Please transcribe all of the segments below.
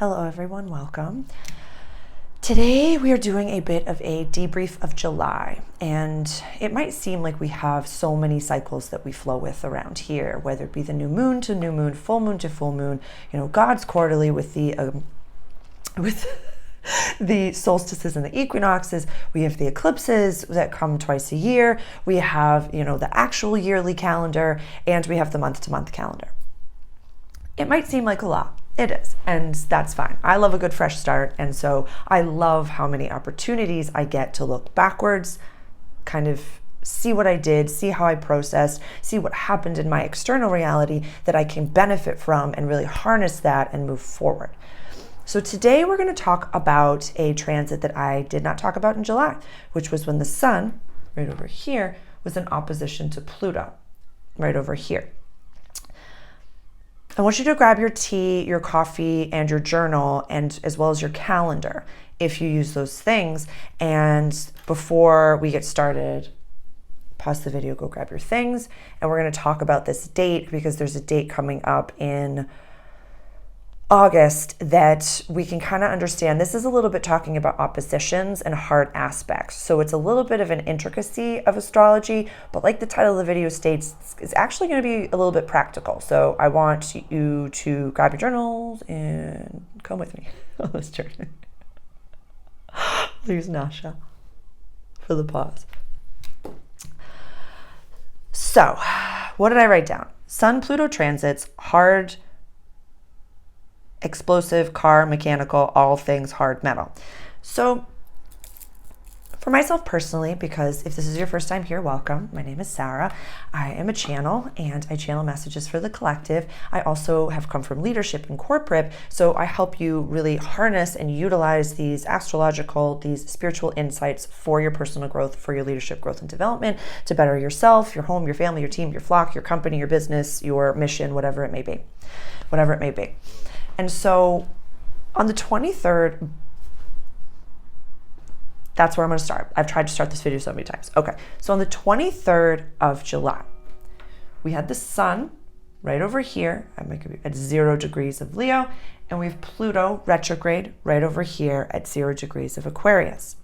Hello everyone, welcome. Today we are doing a bit of a debrief of July, and it might seem like we have so many cycles that we flow with around here, whether it be the new moon to new moon, full moon to full moon, God's quarterly with the the solstices and the equinoxes. We have the eclipses that come twice a year. We have, the actual yearly calendar, and we have the month-to-month calendar. It might seem like a lot. It is, and that's fine. I love a good fresh start, and so I love how many opportunities I get to look backwards, kind of see what I did, see how I processed, see what happened in my external reality that I can benefit from and really harness that and move forward. So today we're going to talk about a transit that I did not talk about in July, which was when the sun, right over here, was in opposition to Pluto, right over here. I want you to grab your tea, your coffee, and your journal, and as well as your calendar, if you use those things. And before we get started, pause the video, go grab your things, and we're going to talk about this date because there's a date coming up in August that we can kind of understand. This is a little bit talking about oppositions and hard aspects. So it's a little bit of an intricacy of astrology, but like the title of the video states, it's actually going to be a little bit practical. So I want you to grab your journals and come with me on this journey. There's Nasha for the pause. So what did I write down? Sun-Pluto transits, hard, explosive, car, mechanical, all things hard metal. So for myself personally, because if this is your first time here, welcome. My name is Sarah. I am a channel and I channel messages for the collective. I also have come from leadership and corporate, so I help you really harness and utilize these astrological, these spiritual insights for your personal growth, for your leadership growth and development, to better yourself, your home, your family, your team, your flock, your company, your business, your mission, whatever it may be. And so on the 23rd, that's where I'm going to start. I've tried to start this video so many times. Okay, so on the 23rd of July, we had the sun right over here at 0 degrees of Leo, and we have Pluto retrograde right over here at 0 degrees of Aquarius.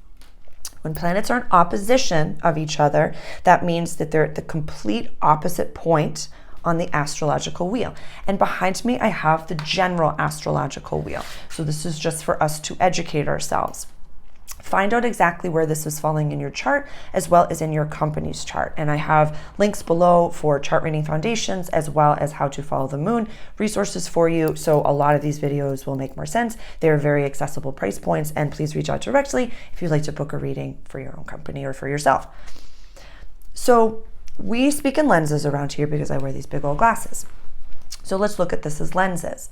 When planets are in opposition of each other, that means that they're at the complete opposite point on the astrological wheel. And behind me, I have the general astrological wheel. So this is just for us to educate ourselves. Find out exactly where this is falling in your chart, as well as in your company's chart. And I have links below for chart reading foundations, as well as how to follow the moon resources for you. So a lot of these videos will make more sense. They're very accessible price points, and please reach out directly if you'd like to book a reading for your own company or for yourself. So we speak in lenses around here because I wear these big old glasses. So let's look at this as lenses.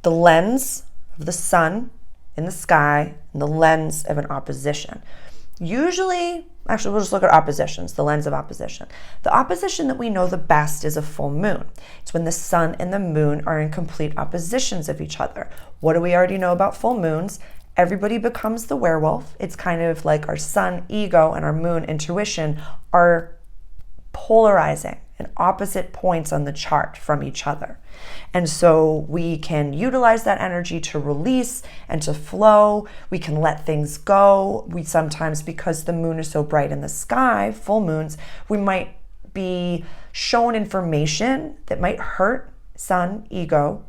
The lens of the sun in the sky and the lens of an opposition. Actually, we'll just look at oppositions, the lens of opposition. The opposition that we know the best is a full moon. It's when the sun and the moon are in complete oppositions of each other. What do we already know about full moons? Everybody becomes the werewolf. It's kind of like our sun ego and our moon intuition are polarizing and opposite points on the chart from each other. And so we can utilize that energy to release and to flow. We can let things go. We sometimes, because the moon is so bright in the sky, full moons, we might be shown information that might hurt sun, ego,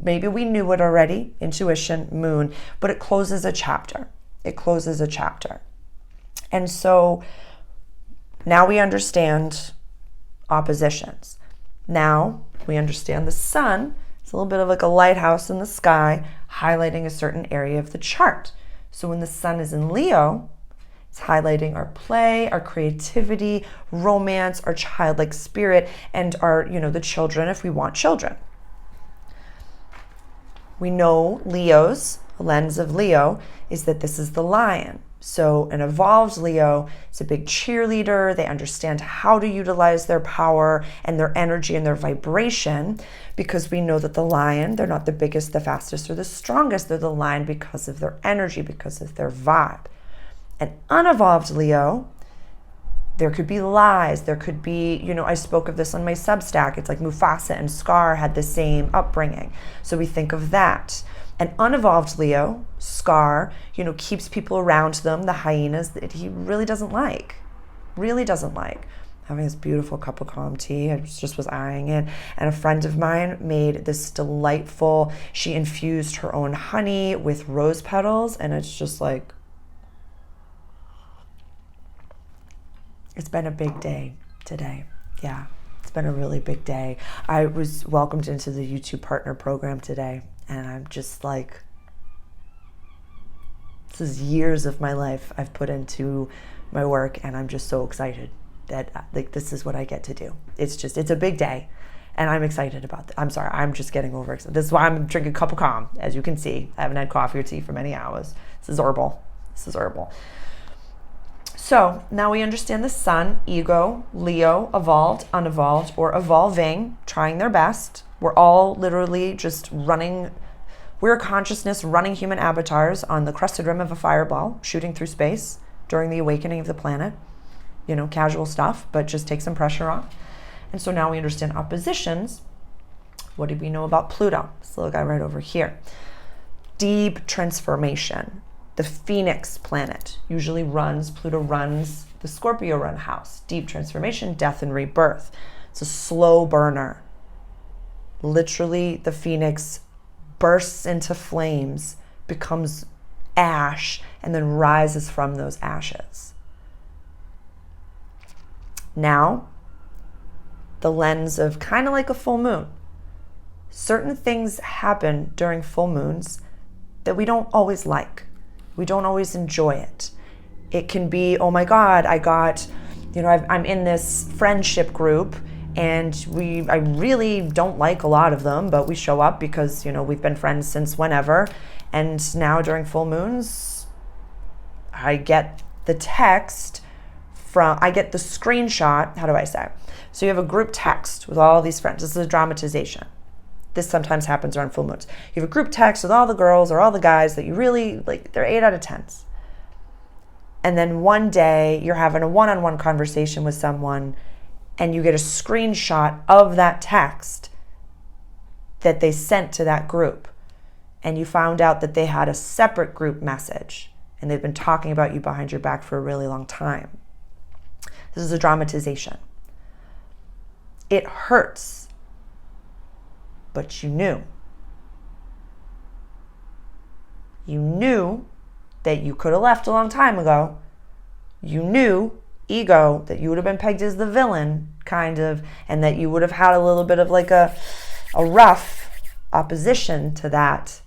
maybe we knew it already, intuition, moon, but it closes a chapter. And so now we understand oppositions. Now we understand the sun. It's a little bit of like a lighthouse in the sky, highlighting a certain area of the chart. So when the sun is in Leo, it's highlighting our play, our creativity, romance, our childlike spirit, and our, the children if we want children. We know Leo's, the lens of Leo, is that this is the lion. So an evolved Leo is a big cheerleader. They understand how to utilize their power and their energy and their vibration, because we know that the lion, they're not the biggest, the fastest, or the strongest. They're the lion because of their energy, because of their vibe. An unevolved Leo There could be lies. There could be, I spoke of this on my Substack. It's like Mufasa and Scar had the same upbringing. So we think of that. An unevolved Leo, Scar, keeps people around them, the hyenas, that he really doesn't like. Really doesn't like. Having this beautiful cup of calm tea. I just was eyeing it. And a friend of mine made this delightful, she infused her own honey with rose petals. And it's just like, it's been a big day today. Yeah, it's been a really big day. I was welcomed into the YouTube Partner Program today, and I'm just like, this is years of my life I've put into my work, and I'm just so excited that this is what I get to do. It's a big day, and I'm excited about it. I'm sorry, I'm just getting over excited. This is why I'm drinking a cup of calm. As you can see, I haven't had coffee or tea for many hours. This is herbal. So now we understand the sun, ego, Leo, evolved, unevolved, or evolving, trying their best. We're all literally just we're consciousness running human avatars on the crested rim of a fireball, shooting through space during the awakening of the planet. Casual stuff, but just take some pressure off. And so now we understand oppositions. What do we know about Pluto? This little guy right over here. Deep transformation. The Phoenix planet Pluto runs the Scorpio run house. Deep transformation, death and rebirth. It's a slow burner. Literally, the Phoenix bursts into flames, becomes ash, and then rises from those ashes. Now, the lens of kind of like a full moon. Certain things happen during full moons that we don't always like. We don't always enjoy it. It can be, oh my God, I'm in this friendship group, and I really don't like a lot of them, but we show up because, we've been friends since whenever. And now during full moons, I get the screenshot, how do I say? So you have a group text with all these friends. This is a dramatization. This sometimes happens around full moons. You have a group text with all the girls or all the guys that you really like, they're 8 out of 10s. And then one day you're having a one-on-one conversation with someone, and you get a screenshot of that text that they sent to that group. And you found out that they had a separate group message, and they've been talking about you behind your back for a really long time. This is a dramatization. It hurts. But you knew. You knew that you could have left a long time ago. You knew, ego, that you would have been pegged as the villain, kind of, and that you would have had a little bit of like a rough opposition to that.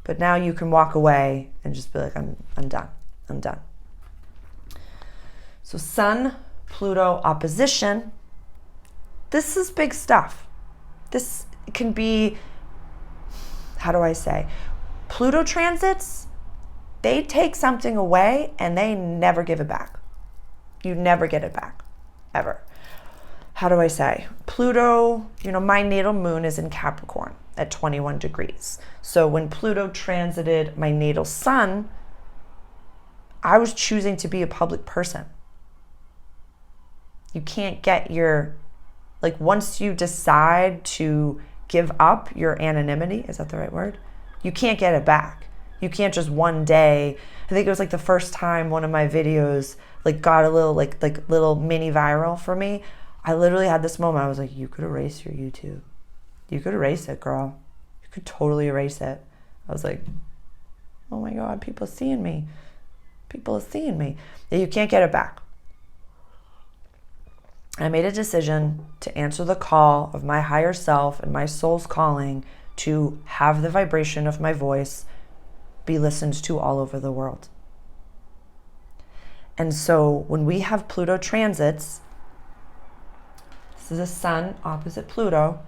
But now you can walk away and just be like, I'm done. I'm done. So Sun, Pluto opposition. This is big stuff. This can be, how do I say? Pluto transits, they take something away and they never give it back. You never get it back, ever. How do I say? Pluto, my natal moon is in Capricorn at 21 degrees. So when Pluto transited my natal sun, I was choosing to be a public person. You can't get once you decide to give up your anonymity, is that the right word? You can't get it back. You can't just one day, I think it was like the first time one of my videos got a little little mini viral for me. I literally had this moment. I was like, you could erase your YouTube. You could erase it, girl. You could totally erase it. I was like, oh my God, people are seeing me. People are seeing me. You can't get it back. I made a decision to answer the call of my higher self and my soul's calling to have the vibration of my voice be listened to all over the world. And so when we have Pluto transits, this is a sun opposite Pluto,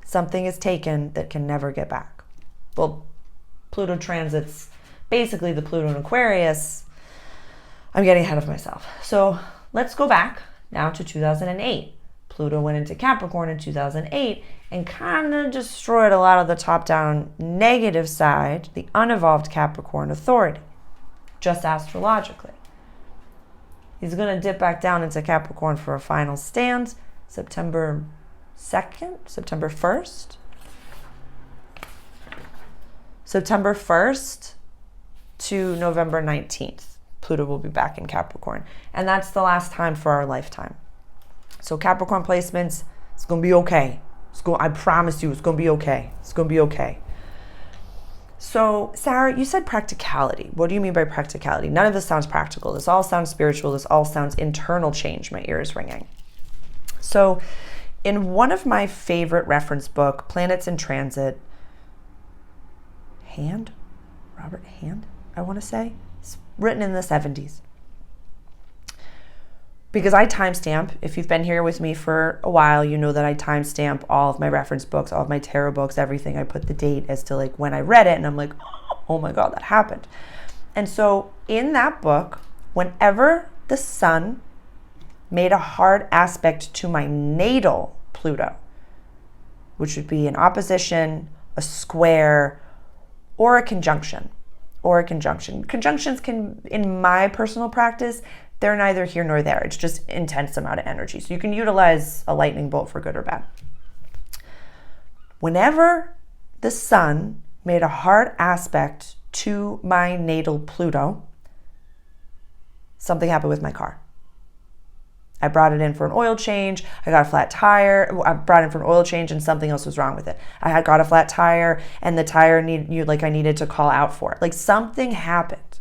something is taken that can never get back. Well, Pluto transits, basically the Pluto in Aquarius. I'm getting ahead of myself. So let's go back now to 2008. Pluto went into Capricorn in 2008 and kind of destroyed a lot of the top-down negative side, the unevolved Capricorn authority, just astrologically. He's going to dip back down into Capricorn for a final stand September 2nd, September 1st. September 1st to November 19th, Pluto will be back in Capricorn. And that's the last time for our lifetime. So Capricorn placements, it's going to be okay. I promise you, it's going to be okay. It's going to be okay. So, Sarah, you said practicality. What do you mean by practicality? None of this sounds practical. This all sounds spiritual. This all sounds internal change. My ear is ringing. So, in one of my favorite reference book, Planets in Transit, Robert Hand, I want to say, it's written in the 70s. Because I timestamp, if you've been here with me for a while, you know that I timestamp all of my reference books, all of my tarot books, everything. I put the date as to like when I read it, and I'm like, oh my God, that happened. And so in that book, whenever the sun made a hard aspect to my natal Pluto, which would be an opposition, a square, or a conjunction, Conjunctions can, in my personal practice, they're neither here nor there. It's just intense amount of energy. So you can utilize a lightning bolt for good or bad. Whenever the sun made a hard aspect to my natal Pluto, something happened with my car. I brought it in for an oil change. I got a flat tire. I brought it in for an oil change and something else was wrong with it. I had got a flat tire and the tire I needed to call out for it. Like something happened.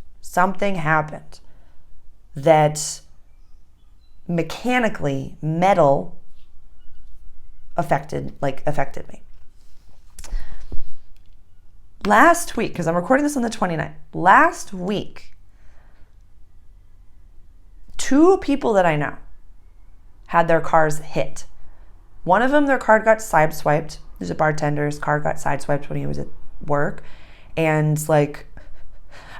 That mechanically metal affected me. Last week, because I'm recording this on the 29th, last week, 2 people that I know had their cars hit. One of them, their car got sideswiped. There's a bartender, his car got sideswiped when he was at work. And like,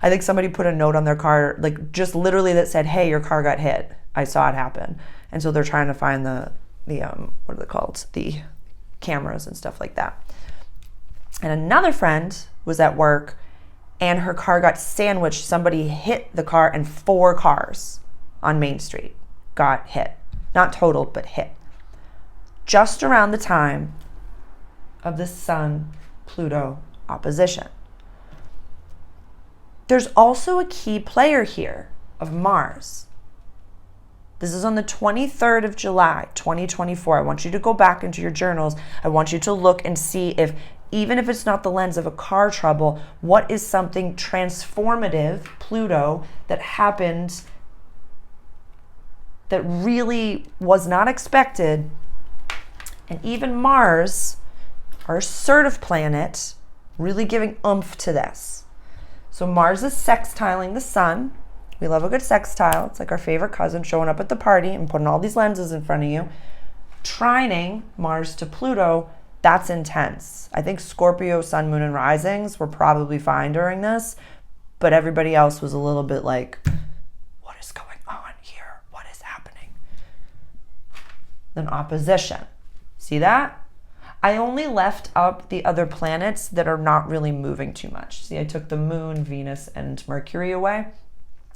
I think somebody put a note on their car, like just literally that said, hey, your car got hit. I saw it happen. And so they're trying to find the what are they called? The cameras and stuff like that. And another friend was at work and her car got sandwiched. Somebody hit the car and 4 cars on Main Street got hit. Not totaled, but hit. Just around the time of the Sun-Pluto opposition. There's also a key player here of Mars. This is on the 23rd of July, 2024. I want you to go back into your journals. I want you to look and see if, even if it's not the lens of a car trouble, what is something transformative, Pluto, that happened that really was not expected. And even Mars, our assertive planet, really giving oomph to this. So Mars is sextiling the sun. We love a good sextile. It's like our favorite cousin showing up at the party and putting all these lenses in front of you. Trining Mars to Pluto, that's intense. I think Scorpio, sun, moon, and risings were probably fine during this, but everybody else was a little bit like, what is going on here? What is happening? Then opposition. See that? I only left up the other planets that are not really moving too much. See, I took the moon, Venus, and Mercury away.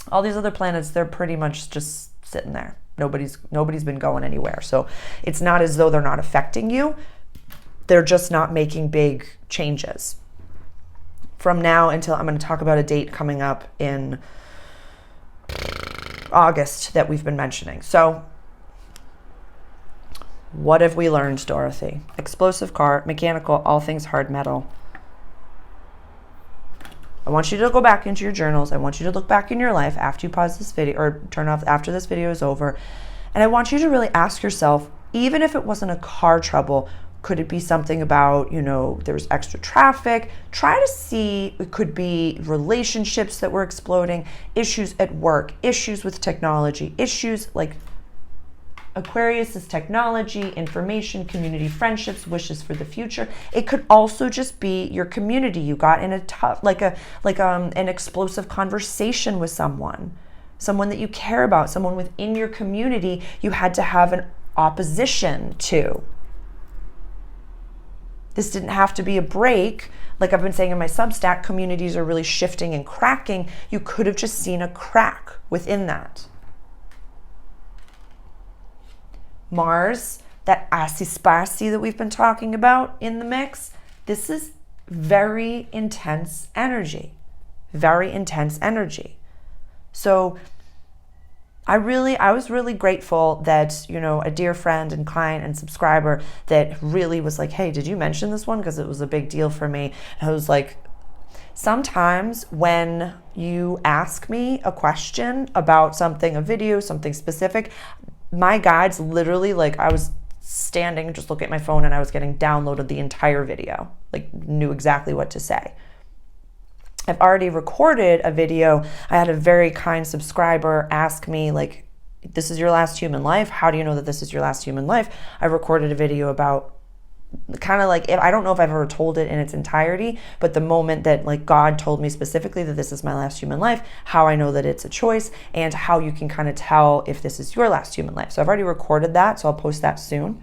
All these other planets, they're pretty much just sitting there. Nobody's been going anywhere. So it's not as though they're not affecting you. They're just not making big changes. From now until, I'm going to talk about a date coming up in August that we've been mentioning. So what have we learned, Dorothy? Explosive car, mechanical, all things hard metal. I want you to go back into your journals. I want you to look back in your life after you pause this video or turn off after this video is over. And I want you to really ask yourself, even if it wasn't a car trouble, could it be something about, there's extra traffic? Try to see, it could be relationships that were exploding, issues at work, issues with technology, issues like Aquarius is technology, information, community, friendships, wishes for the future. It could also just be your community. You got in a tough, an explosive conversation with someone that you care about, someone within your community you had to have an opposition to. This didn't have to be a break. Like I've been saying in my Substack, communities are really shifting and cracking. You could have just seen a crack within that. Mars, that assy spicy that we've been talking about in the mix, this is very intense energy. Very intense energy. So I was really grateful that, a dear friend and client and subscriber that really was like, hey, did you mention this one? Because it was a big deal for me. And I was like, sometimes when you ask me a question about something, a video, something specific, my guides literally, like, I was standing, just looking at my phone, and I was getting downloaded the entire video, like, knew exactly what to say. I've already recorded a video. I had a very kind subscriber ask me, like, this is your last human life. How do you know that this is your last human life? I recorded a video about kind of like, I don't know if I've ever told it in its entirety, but the moment that, like, God told me specifically that this is my last human life, how I know that it's a choice, and how you can kind of tell if this is your last human life. So I've already recorded that, so I'll post that soon.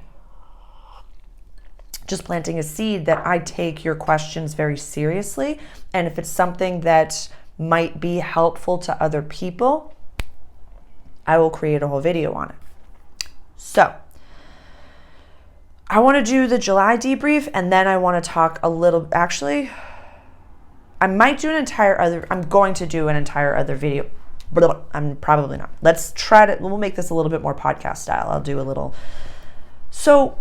Just planting a seed that I take your questions very seriously. And if it's something that might be helpful to other people, I will create a whole video on it. So I want to do the July debrief, and then I want to talk a little, actually, I'm going to do an entire other video. I'm probably not. We'll make this a little bit more podcast style. I'll do a little. So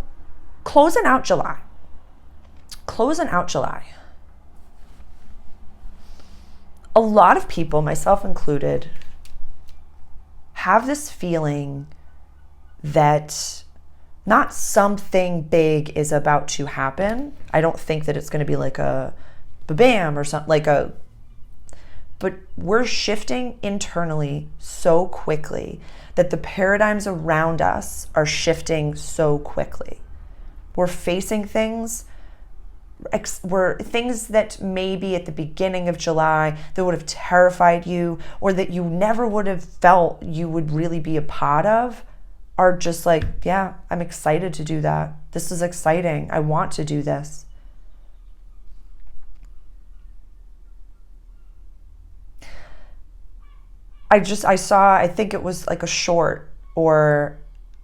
closing out July. A lot of people, myself included, have this feeling that not something big is about to happen. I don't think that it's going to be like a bam or something, but we're shifting internally so quickly that the paradigms around us are shifting so quickly. We're facing things that maybe at the beginning of July that would have terrified you, or that you never would have felt you would really be a part of, are just like, yeah, I'm excited to do that. This is exciting. I want to do this. I think it was like a short, or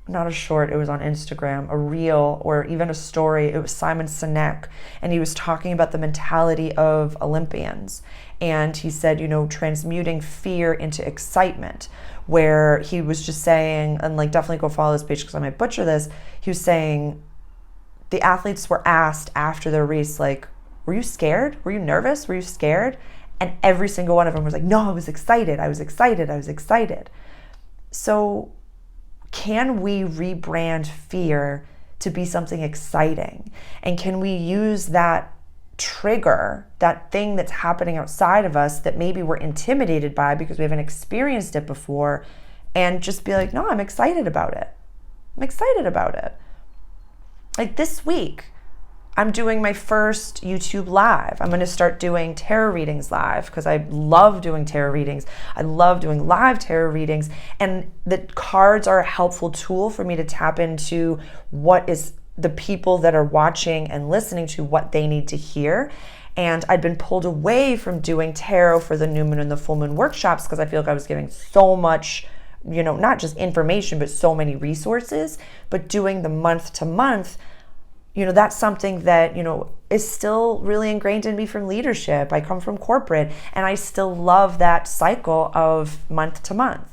not a short, it was on Instagram, a reel, or even a story. It was Simon Sinek, and he was talking about the mentality of Olympians. And he said, transmuting fear into excitement, where he was just saying, and like, definitely go follow this page because I might butcher this. He was saying the athletes were asked after their race, like, were you scared? Were you nervous? Were you scared? And every single one of them was like, no, I was excited. I was excited. I was excited. So can we rebrand fear to be something exciting? And can we use that trigger, that thing that's happening outside of us that maybe we're intimidated by because we haven't experienced it before, and just be like, no, I'm excited about it. I'm excited about it. Like this week, I'm doing my first YouTube live. I'm going to start doing tarot readings live because I love doing tarot readings. I love doing live tarot readings, and the cards are a helpful tool for me to tap into what is the people that are watching and listening to, what they need to hear. And I'd been pulled away from doing tarot for the new moon and the full moon workshops because I feel like I was giving so much, not just information, but so many resources. But doing the month to month, that's something that, is still really ingrained in me from leadership. I come from corporate, and I still love that cycle of month to month.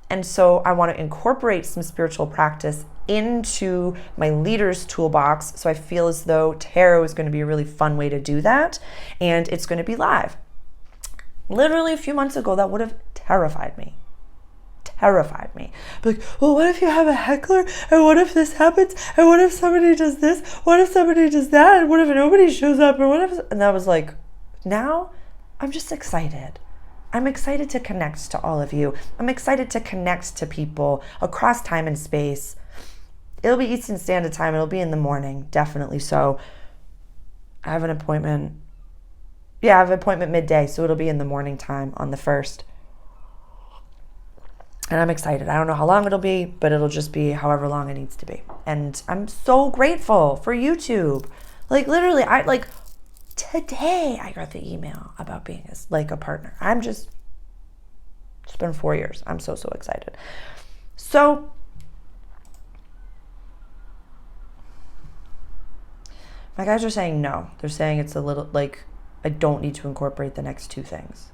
And so I want to incorporate some spiritual practice into my leader's toolbox. So I feel as though tarot is going to be a really fun way to do that. And it's going to be live. Literally a few months ago, that would have terrified me. Like, well, what if you have a heckler? And what if this happens? And what if somebody does this? What if somebody does that? And what if nobody shows up? And I was like, now I'm just excited. I'm excited to connect to all of you. I'm excited to connect to people across time and space. It'll be Eastern Standard Time. It'll be in the morning, definitely so. I have an appointment. Yeah, I have an appointment midday, so it'll be in the morning time on the 1st. And I'm excited. I don't know how long it'll be, but it'll just be however long it needs to be. And I'm so grateful for YouTube. Like literally, today I got the email about being a partner. It's been 4 years. I'm so excited. So My guys are saying no. They're saying it's a little like I don't need to incorporate the next two things.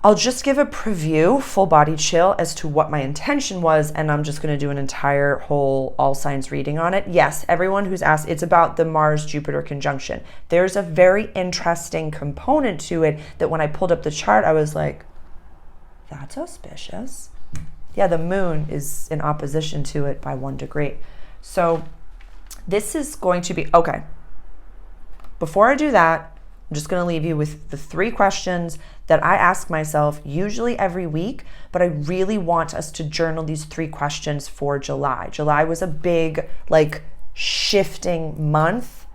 I'll just give a preview, full body chill, as to what my intention was, and I'm just going to do an entire whole all signs reading on it. Yes, everyone who's asked, it's about the Mars-Jupiter conjunction. There's a very interesting component to it that when I pulled up the chart, I was like, that's auspicious. Yeah, the moon is in opposition to it by 1 degree. So this is going to be, okay. Before I do that, I'm just going to leave you with the 3 questions that I ask myself usually every week, but I really want us to journal these 3 questions for July. July was a big, like, shifting month,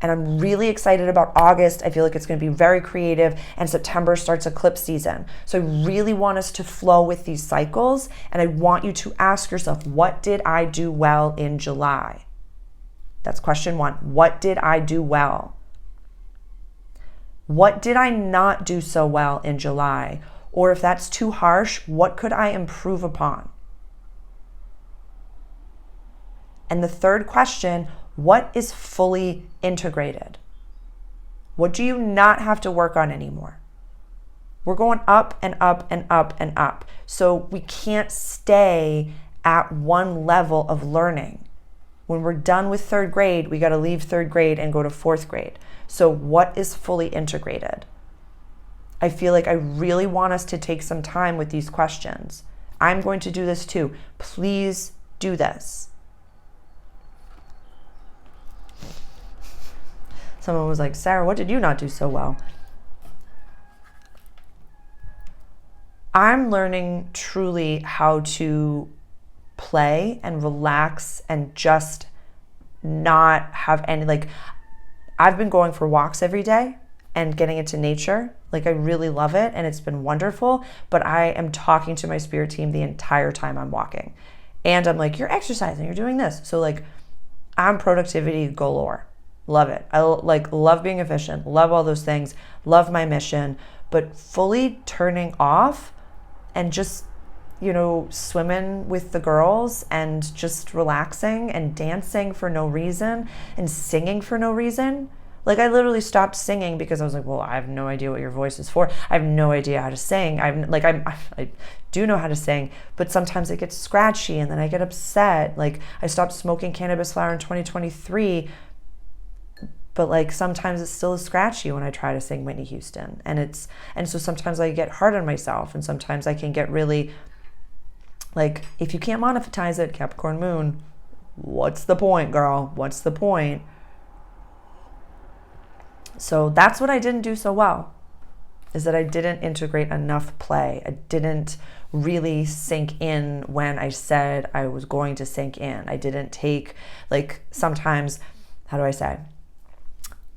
and I'm really excited about August. I feel like it's going to be very creative, and September starts eclipse season. So I really want us to flow with these cycles, and I want you to ask yourself, what did I do well in July? That's question 1. What did I do well? What did I not do so well in July? Or if that's too harsh, what could I improve upon? And the 3rd question, what is fully integrated? What do you not have to work on anymore? We're going up and up and up and up. So we can't stay at one level of learning. When we're done with 3rd grade, we got to leave 3rd grade and go to 4th grade. So what is fully integrated? I feel like I really want us to take some time with these questions. I'm going to do this too. Please do this. Someone was like, Sarah, what did you not do so well? I'm learning truly how to play and relax and just not have any, like, I've been going for walks every day and getting into nature. Like, I really love it and it's been wonderful, but I am talking to my spirit team the entire time I'm walking. And I'm like, you're exercising, you're doing this. So like, I'm productivity galore. Love it. I love being efficient, love all those things, love my mission, but fully turning off and just, you know, swimming with the girls and just relaxing and dancing for no reason and singing for no reason. Like, I literally stopped singing because I was like, well, I have no idea what your voice is for. I have no idea how to sing. I do know how to sing, but sometimes it gets scratchy and then I get upset. Like, I stopped smoking cannabis flower in 2023, but like sometimes it still is scratchy when I try to sing Whitney Houston. And so sometimes I get hard on myself, and sometimes I can get really, like, if you can't monetize it, Capricorn moon, what's the point, girl? What's the point? So that's what I didn't do so well, is that I didn't integrate enough play. I didn't really sink in when I said I was going to sink in. I didn't take, like, sometimes, how do I say?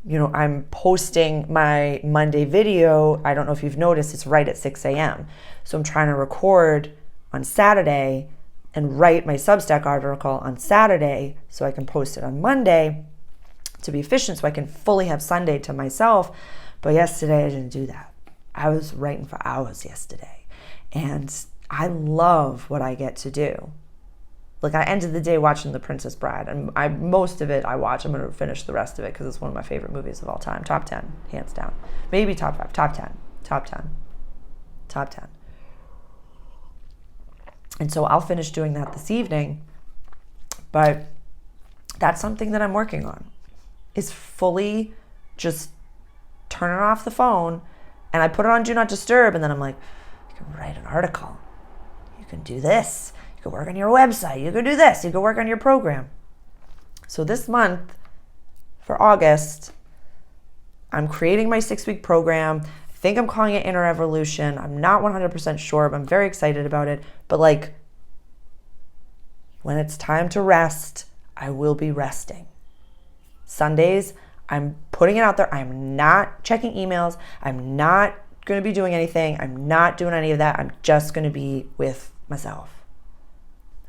You know, I'm posting my Monday video. I don't know if you've noticed, it's right at 6 a.m. So I'm trying to record on Saturday and write my Substack article on Saturday so I can post it on Monday to be efficient, so I can fully have Sunday to myself. But yesterday I didn't do that. I was writing for hours yesterday, and I love what I get to do. Like, I ended the day watching The Princess Bride, and most of it I watch. I'm going to finish the rest of it because it's one of my favorite movies of all time. Top 10, hands down. Maybe top 5, top 10, top 10, top 10. And so I'll finish doing that this evening, but that's something that I'm working on, is fully just turning off the phone, and I put it on Do Not Disturb, and then I'm like, you can write an article. You can do this. You can work on your website. You can do this. You can work on your program. So this month, for August, I'm creating my 6-week program. I think I'm calling it Inner Evolution. I'm not 100% sure, but I'm very excited about it. But like, when it's time to rest, I will be resting. Sundays, I'm putting it out there. I'm not checking emails. I'm not going to be doing anything. I'm not doing any of that. I'm just going to be with myself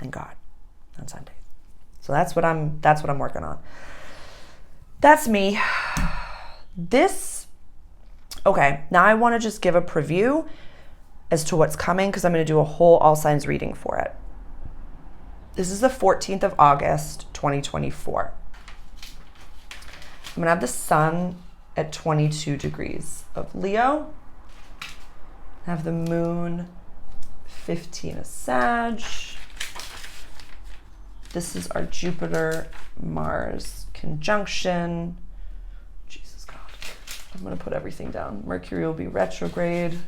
and God on Sundays. So that's what I'm working on. That's me. Okay, now I want to just give a preview as to what's coming, because I'm going to do a whole all signs reading for it. This is the 14th of August, 2024. I'm going to have the sun at 22 degrees of Leo. Have the moon 15 of Sag. This is our Jupiter-Mars conjunction. Jesus God. I'm going to put everything down. Mercury will be retrograde.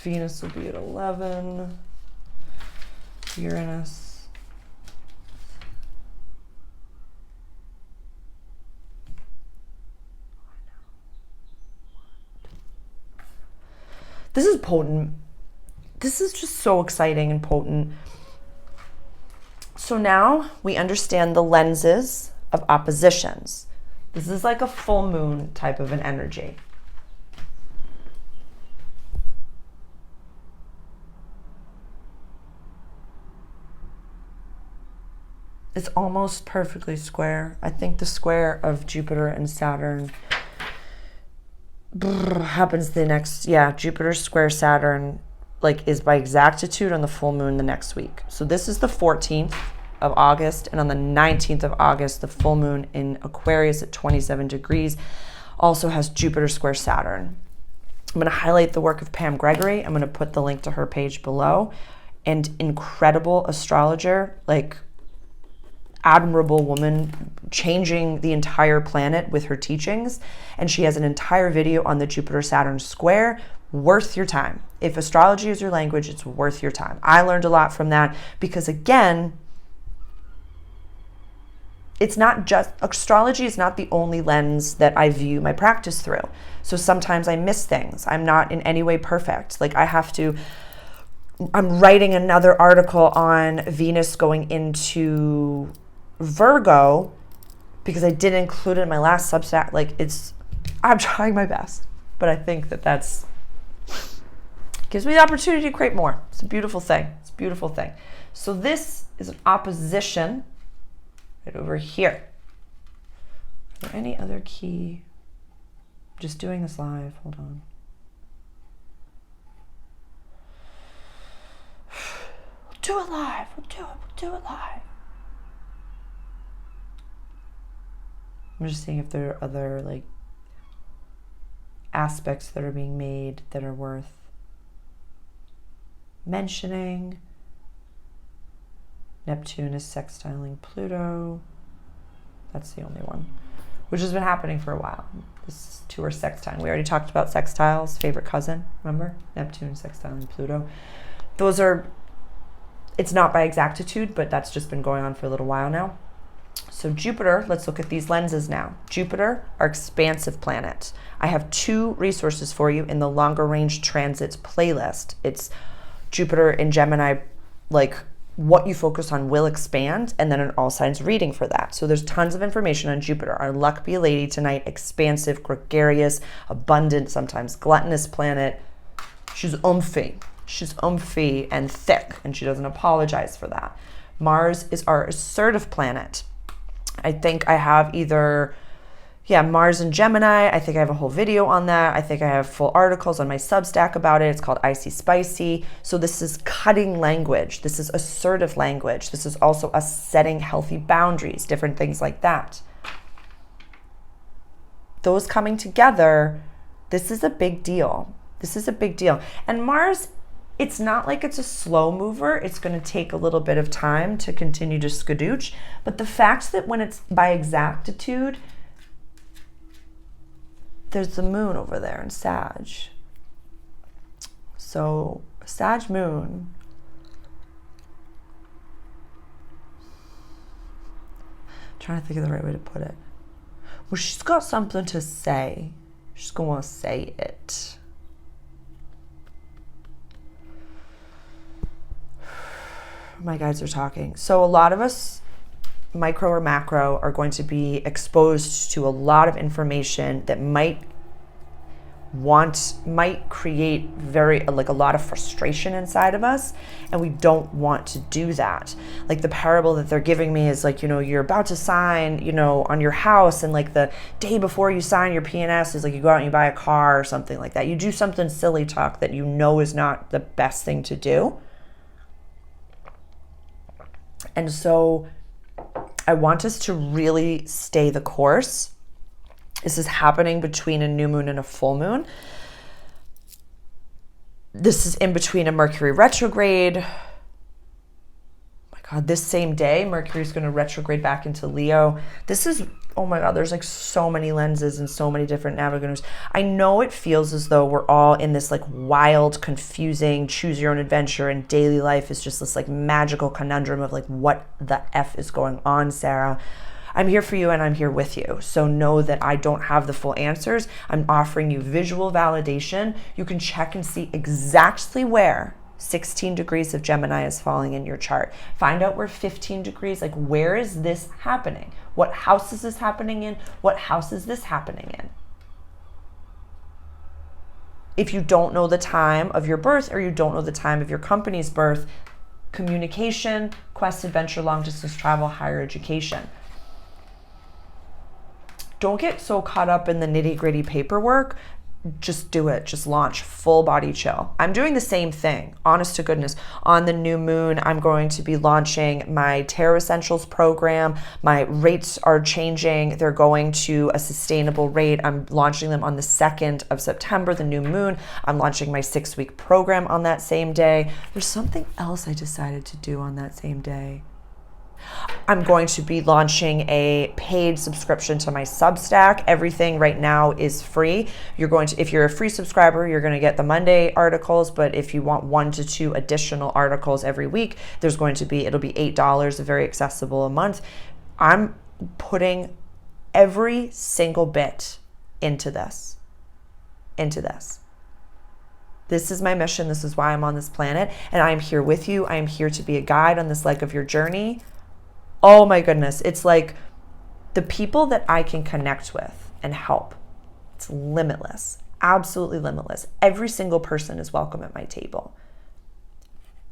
Venus will be at 11. Uranus. This is potent. This is just so exciting and potent. So now we understand the lenses of oppositions. This is like a full moon type of an energy. It's almost perfectly square. I think the square of Jupiter and Saturn happens the next, Jupiter square Saturn like is by exactitude on the full moon the next week. So this is the 14th of August, and on the 19th of August, the full moon in Aquarius at 27 degrees also has Jupiter square Saturn. I'm going to highlight the work of Pam Gregory. I'm going to put the link to her page below. And incredible astrologer, like admirable woman, changing the entire planet with her teachings. And she has an entire video on the Jupiter Saturn square. Worth your time. If astrology is your language, it's worth your time. I learned a lot from that because, again, it's not just, astrology is not the only lens that I view my practice through. So sometimes I miss things. I'm not in any way perfect. Like I'm writing another article on Venus going into Virgo because I didn't include it in my last Substack. I'm trying my best, but I think that's gives me the opportunity to create more. It's a beautiful thing. It's a beautiful thing. So this is an opposition right over here. Are there any other key? I'm just doing this live. Hold on. We'll do it live. We'll do it live. I'm just seeing if there are other aspects that are being made that are worth mentioning. Neptune is sextiling Pluto. That's the only one, which has been happening for a while. This two are sextiling. We already talked about sextiles, favorite cousin, remember? Neptune sextiling Pluto. It's not by exactitude, but that's just been going on for a little while now. So Jupiter, let's look at these lenses now. Jupiter, our expansive planet. I have 2 resources for you in the longer range transits playlist. It's Jupiter in Gemini, what you focus on will expand, and then an all signs reading for that. So there's tons of information on Jupiter. Our luck be a lady tonight, expansive, gregarious, abundant, sometimes gluttonous planet. She's oomphy. She's oomphy and thick, and she doesn't apologize for that. Mars is our assertive planet. I think I have Mars and Gemini. I think I have a whole video on that. I think I have full articles on my Substack about it. It's called Icy Spicy. So this is cutting language. This is assertive language. This is also us setting healthy boundaries, different things like that. Those coming together, this is a big deal. This is a big deal. And Mars, it's not like it's a slow mover. It's going to take a little bit of time to continue to skadooch. But the fact that when it's by exactitude, there's the moon over there in Sag. So Sag moon. I'm trying to think of the right way to put it. Well, she's got something to say. She's going to say it. My guides are talking. So a lot of us, micro or macro, are going to be exposed to a lot of information that might create a lot of frustration inside of us, and we don't want to do that. Like the parable that they're giving me is you're about to sign, on your house, and the day before you sign your P&S is you go out and you buy a car or something like that. You do something silly talk that is not the best thing to do. And so I want us to really stay the course. This is happening between a new moon and a full moon. This is in between a Mercury retrograde. God, this same day, Mercury is going to retrograde back into Leo. This is, oh my God, there's like so many lenses and so many different navigators. I know it feels as though we're all in this like wild, confusing, choose your own adventure, and daily life is just this like magical conundrum of like, what the F is going on, Sarah? I'm here for you and I'm here with you. So know that I don't have the full answers. I'm offering you visual validation. You can check and see exactly where 16 degrees of Gemini is falling in your chart. Find out where 15 degrees, like where is this happening? What house is this happening in? What house is this happening in? If you don't know the time of your birth or you don't know the time of your company's birth, communication, quest, adventure, long distance travel, higher education. Don't get so caught up in the nitty gritty paperwork. Just do it. Just launch full body chill. I'm doing the same thing, honest to goodness. On the new moon, I'm going to be launching my Tarot Essentials program. My rates are changing. They're going to a sustainable rate. I'm launching them on the 2nd of September, the new moon. I'm launching my 6-week program on that same day. There's something else I decided to do on that same day. I'm going to be launching a paid subscription to my Substack. Everything right now is free. If you're a free subscriber, you're going to get the Monday articles, but if you want 1 to 2 additional articles every week, it'll be $8, very accessible a month. I'm putting every single bit into this. This is my mission. This is why I'm on this planet, and I'm here with you. I am here to be a guide on this leg of your journey. Oh my goodness. It's like the people that I can connect with and help. It's limitless, absolutely limitless. Every single person is welcome at my table.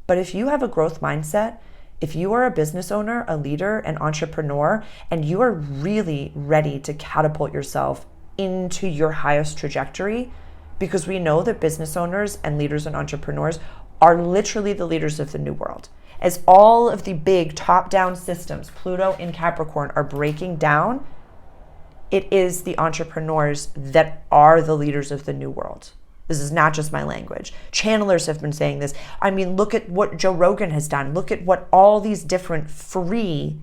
But if you have a growth mindset, if you are a business owner, a leader, an entrepreneur, and you are really ready to catapult yourself into your highest trajectory, because we know that business owners and leaders and entrepreneurs are literally the leaders of the new world. As all of the big top-down systems, Pluto in Capricorn, are breaking down, it is the entrepreneurs that are the leaders of the new world. This is not just my language. Channelers have been saying this. I mean, look at what Joe Rogan has done. Look at what all these different free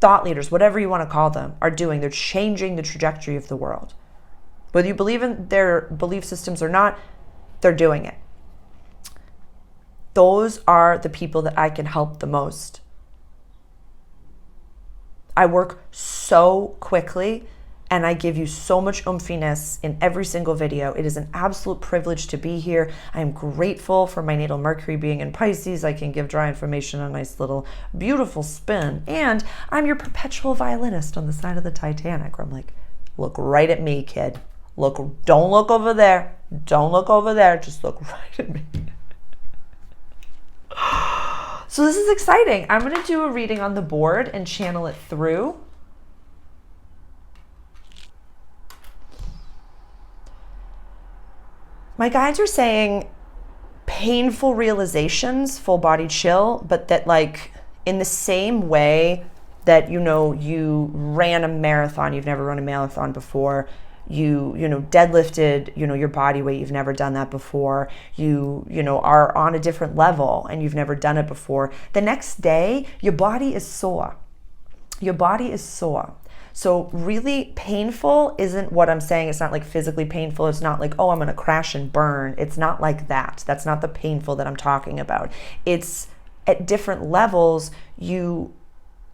thought leaders, whatever you want to call them, are doing. They're changing the trajectory of the world. Whether you believe in their belief systems or not, they're doing it. Those are the people that I can help the most. I work so quickly and I give you so much oomphiness in every single video. It is an absolute privilege to be here. I am grateful for my natal Mercury being in Pisces. I can give dry information a nice little beautiful spin. And I'm your perpetual violinist on the side of the Titanic, where I'm like, look right at me, kid. Don't look over there. Don't look over there. Just look right at me. So this is exciting. I'm going to do a reading on the board and channel it through. My guides are saying painful realizations, full body chill, but that like in the same way that, you ran a marathon, you've never run a marathon before, you deadlifted, your body weight, you've never done that before, you are on a different level and you've never done it before. The next day, your body is sore. So really painful isn't what I'm saying. It's not like physically painful. It's not like, oh, I'm going to crash and burn. It's not like that. That's not the painful that I'm talking about. It's at different levels, you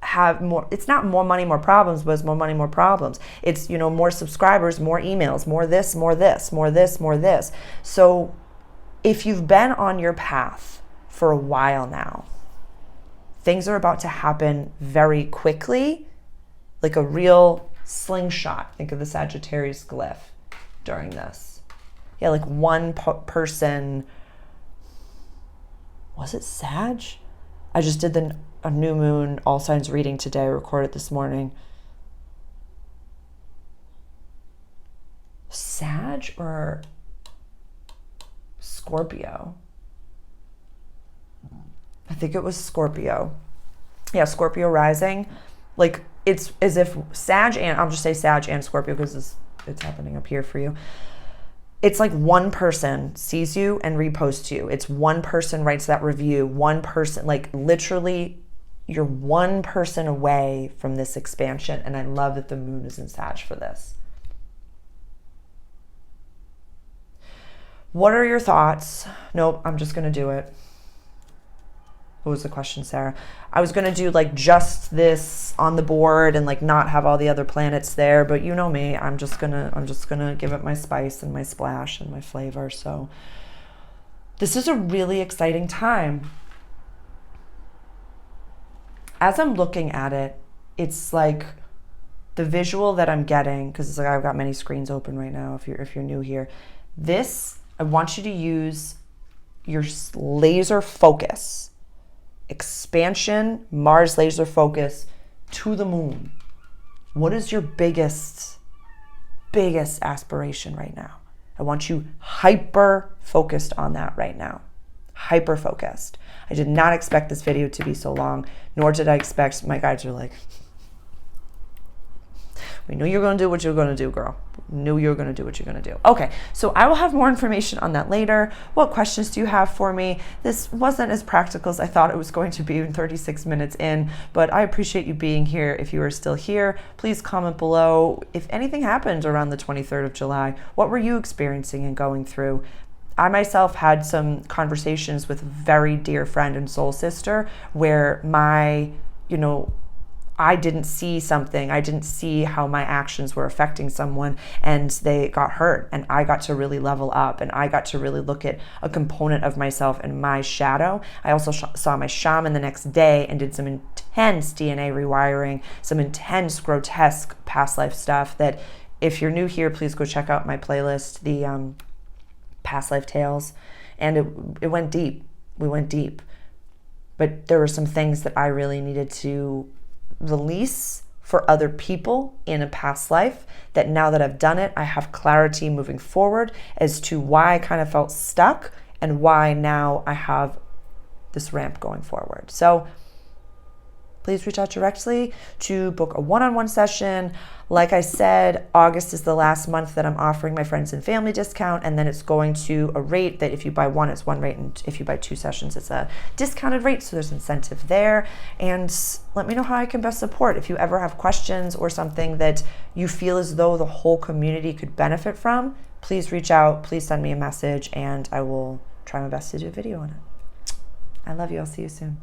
have more. It's not more money, more problems, but it's more money, more problems. It's, more subscribers, more emails, more this, more this, more this, more this. So if you've been on your path for a while now, things are about to happen very quickly, like a real slingshot. Think of the Sagittarius glyph during this. Yeah, like one person, was it Sag? I just did a new moon all signs reading today. I recorded this morning. Sag or Scorpio? I think it was Scorpio. Yeah, Scorpio rising, like it's as if Sag, and I'll just say Sag and Scorpio because it's happening up here for you. It's like one person sees you and reposts you. It's one person writes that review. One person, like literally, you're one person away from this expansion. And I love that the moon is in Sag for this. What are your thoughts? Nope, I'm just going to do it. What was the question, Sarah? I was going to do like just this on the board and like not have all the other planets there, but you know me, I'm just going to give it my spice and my splash and my flavor. So this is a really exciting time. As I'm looking at it, it's like the visual that I'm getting, because it's like I've got many screens open right now if you're new here. This, I want you to use your laser focus. Expansion, Mars laser focus to the moon. What is your biggest aspiration right now? I want you hyper focused on that right now. Hyper focused. I did not expect this video to be so long, nor did I expect, my guides are like, we knew you were going to do what you were going to do, girl. We knew you were going to do what you're going to do. Okay, so I will have more information on that later. What questions do you have for me? This wasn't as practical as I thought it was going to be in 36 minutes in, but I appreciate you being here. If you are still here, please comment below. If anything happened around the 23rd of July, what were you experiencing and going through? I myself had some conversations with a very dear friend and soul sister where I didn't see something. I didn't see how my actions were affecting someone and they got hurt, and I got to really level up, and I got to really look at a component of myself and my shadow. I also saw my shaman the next day and did some intense DNA rewiring, some intense grotesque past life stuff that if you're new here, please go check out my playlist, the past life tales. And it went deep. We went deep. But there were some things that I really needed to release for other people in a past life that now that I've done it, I have clarity moving forward as to why I kind of felt stuck and why now I have this ramp going forward. So please reach out directly to book a one-on-one session. Like I said, August is the last month that I'm offering my friends and family discount, and then it's going to a rate that if you buy one, it's one rate, and if you buy 2 sessions, it's a discounted rate, so there's incentive there. And let me know how I can best support. If you ever have questions or something that you feel as though the whole community could benefit from, please reach out, please send me a message, and I will try my best to do a video on it. I love you. I'll see you soon.